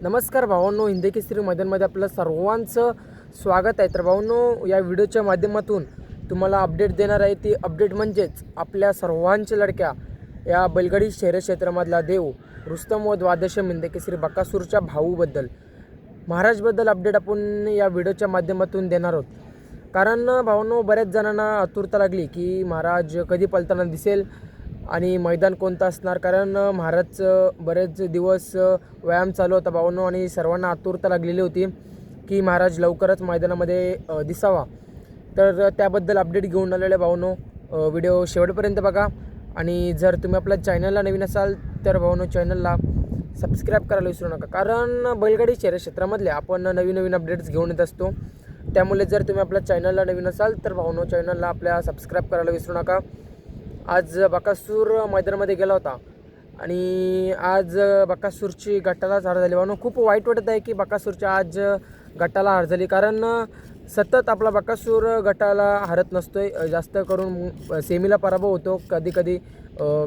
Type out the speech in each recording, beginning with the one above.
नमस्कार भावांनो, हिंदी केसरी मैदानमध्ये आपलं सर्वांचं स्वागत आहे. तर भावांनो, या व्हिडिओच्या माध्यमातून तुम्हाला अपडेट देणार आहे. ती अपडेट म्हणजेच आपल्या सर्वांच्या लडक्या या बैलगाडी शहर क्षेत्रामधला देव रुस्तम व द्वादश हिंदी केसरी बकासूरच्या भाऊबद्दल महाराजबद्दल अपडेट आपण या व्हिडिओच्या माध्यमातून देणार आहोत. कारण भावांनो, बऱ्याच जणांना आतुरता लागली की महाराज कधी पळताना दिसेल आणि मैदान कोणतं असणार. कारण महाराजचं बरेच दिवस व्यायाम चालू होता भावांनो आणि सर्वांना आतुरता लागलेली होती की महाराज लवकरच मैदानामध्ये दिसावा. तर त्याबद्दल अपडेट घेऊन आलेले भावांनो, व्हिडिओ शेवटपर्यंत बघा. आणि जर तुम्ही आपल्या चॅनलला नवीन असाल तर भावांनो, चॅनलला सबस्क्राईब करायला विसरू नका. कारण बैलगाडी शहर क्षेत्रामधले आपण नवीन अपडेट्स घेऊन येत असतो. त्यामुळे जर तुम्ही आपल्या चॅनलला नवीन असाल तर भावांनो, चॅनलला आपल्या सबस्क्राईब करायला विसरू नका. आज बकासूर मैदानामध्ये गेला होता आणि आज बकासूरची गटालाच हार झाली. भावांनो, खूप वाईट वाटत आहे की बकासूरच्या आज गटाला हार झाली. कारण सतत आपला बकासूर गटाला हारत नसतोय, जास्त करून सेमीला पराभव होतो कधी कधी.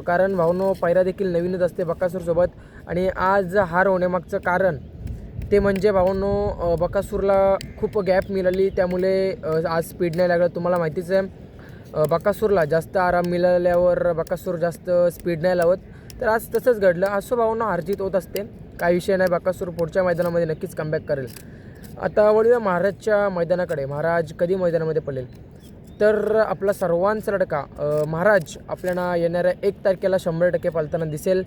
कारण भावांनो, पायरा देखील नवीनच असते बकासूरसोबत. आणि आज हार होण्यामागचं कारण ते म्हणजे भावांनो, बकासूरला खूप गॅप मिळाली, त्यामुळे आज स्पीड नाही लागलं. तुम्हाला माहितीच आहे, बकासूरला जास्त आराम मिळाल्यावर बकासूर जास्त स्पीड नाही लावत. तर आज तसंच घडलं. असो भावांनो, हारजीत होत असते, काही विषय नाही. बकासूर पुढच्या मैदानामध्ये नक्कीच कमबॅक करेल. आता वळूया महाराजच्या मैदानाकडे. महाराज कधी मैदानामध्ये पडेल तर आपला सर्वांचा लडका महाराज आपल्याला येणाऱ्या 1 तारखेला 100% पळताना दिसेल.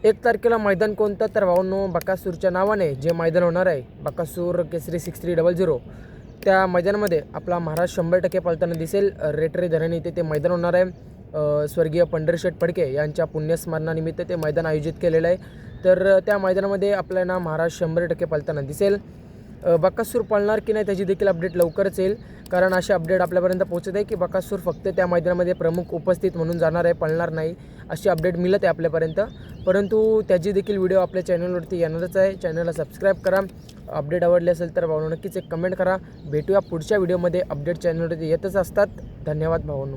1 तारखेला मैदान कोणतं तर भावांनो, बकासूरच्या नावाने जे मैदान होणार आहे बकासूर केसरी 6300, त्या मैदानामध्ये आपला महाराज 100% पळताना दिसेल. रेटरी धरण इथे ते मैदान होणार आहे. स्वर्गीय पंढरीशेठ फडके यांच्या पुण्यस्मरणानिमित्त ते मैदान आयोजित केलेलं आहे. तर त्या मैदानामध्ये आपल्याला महाराज 100% पळताना दिसेल. बकासूर पळणार की नाही त्याची देखील अपडेट लवकरच येईल. कारण असे अपडेट आपल्यापर्यंत पोहोचत आहे की बकासूर फक्त त्या मैदानामध्ये प्रमुख उपस्थित म्हणून जाणार आहे, पळणार नाही, अशी अपडेट मिळत आहे आपल्यापर्यंत. परंतु त्याची देखील व्हिडिओ आपल्या चॅनलवरती येणारच आहे. चॅनलला सबस्क्राईब करा. अपडेट आवडले असेल तर भावांनो नक्कीच एक कमेंट करा. भेटूया पुढच्या व्हिडिओमध्ये. अपडेट चॅनलवरती येतच असतात. धन्यवाद भावांनो.